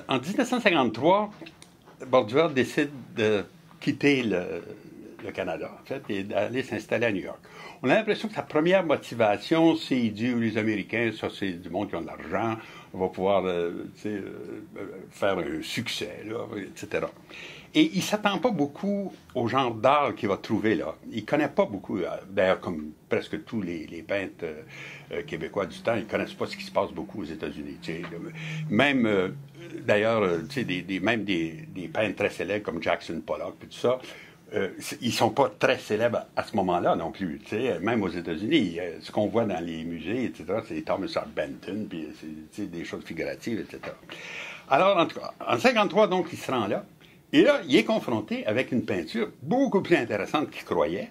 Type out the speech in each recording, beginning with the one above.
En 1953, Borduas décide de quitter le Canada, en fait, et d'aller s'installer à New York. On a l'impression que sa première motivation, c'est il dit les Américains, ça c'est du monde qui ont de l'argent, on va pouvoir faire un succès, là, etc. Et il ne s'attend pas beaucoup au genre d'art qu'il va trouver là. Il ne connaît pas beaucoup, d'ailleurs comme presque tous les peintres québécois du temps, ils ne connaissent pas ce qui se passe beaucoup aux États-Unis. Même, d'ailleurs, même des peintres très célèbres comme Jackson Pollock, puis tout ça, ils sont pas très célèbres à ce moment-là non plus. Même aux États-Unis, ce qu'on voit dans les musées, etc., c'est Thomas Hart Benton, puis c'est des choses figuratives, etc. Alors, en tout cas, en 1953, donc, il se rend là. Et là, il est confronté avec une peinture beaucoup plus intéressante qu'il croyait,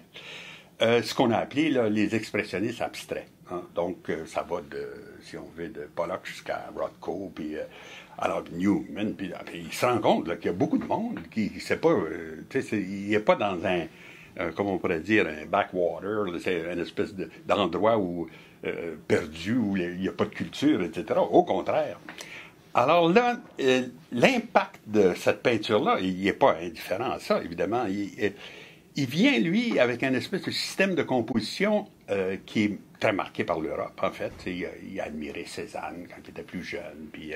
ce qu'on a appelé là, les expressionnistes abstraits. Hein. Donc, ça va de, si on veut, de Pollock jusqu'à Rothko, puis alors Newman, puis il se rend compte qu'il y a beaucoup de monde qui ne sait pas, il n'est pas dans comment on pourrait dire, un backwater, c'est une espèce d'endroit où, perdu, où il n'y a pas de culture, etc. Au contraire. Alors là, l'impact de cette peinture-là, il n'est pas indifférent à ça, évidemment. Il vient, lui, avec un espèce de système de composition qui est très marqué par l'Europe, en fait. Il a admiré Cézanne quand il était plus jeune, puis,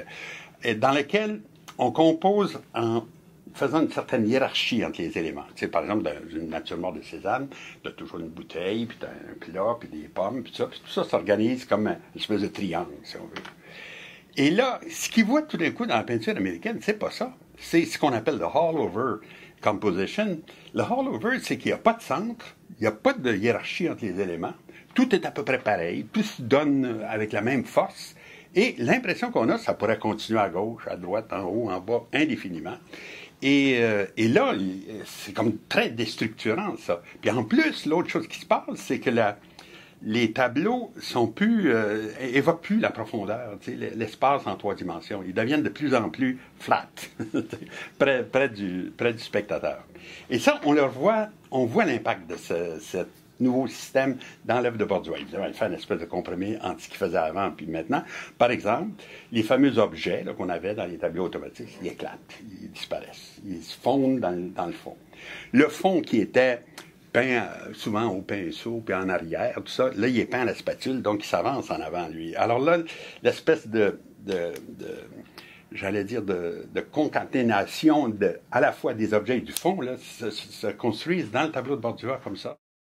dans lequel on compose en faisant une certaine hiérarchie entre les éléments. Par exemple, dans une nature morte de Cézanne, tu as toujours une bouteille, puis tu as un plat, puis des pommes, puis tout ça s'organise comme une espèce de triangle, si on veut. Et là, ce qu'il voit tout d'un coup dans la peinture américaine, c'est pas ça. C'est ce qu'on appelle le all-over composition. Le all-over, c'est qu'il n'y a pas de centre, il n'y a pas de hiérarchie entre les éléments. Tout est à peu près pareil, tout se donne avec la même force. Et l'impression qu'on a, ça pourrait continuer à gauche, à droite, en haut, en bas, indéfiniment. Et là, c'est comme très déstructurant, ça. Puis en plus, l'autre chose qui se passe, c'est que les tableaux évoquent plus la profondeur, l'espace en 3 dimensions. Ils deviennent de plus en plus flat, près du spectateur. Et ça, on voit l'impact de ce nouveau système dans l'œuvre de Borduas. Évidemment, il fait une espèce de compromis entre ce qu'il faisait avant puis maintenant. Par exemple, les fameux objets qu'on avait dans les tableaux automatiques, ils éclatent, ils disparaissent, ils se fondent dans le fond. Le fond qui était peint souvent au pinceau, puis en arrière, tout ça. Là, il est peint à la spatule, donc il s'avance en avant, lui. Alors là, l'espèce j'allais dire, de concaténation à la fois des objets et du fond, là, se construisent dans le tableau de Borduas comme ça.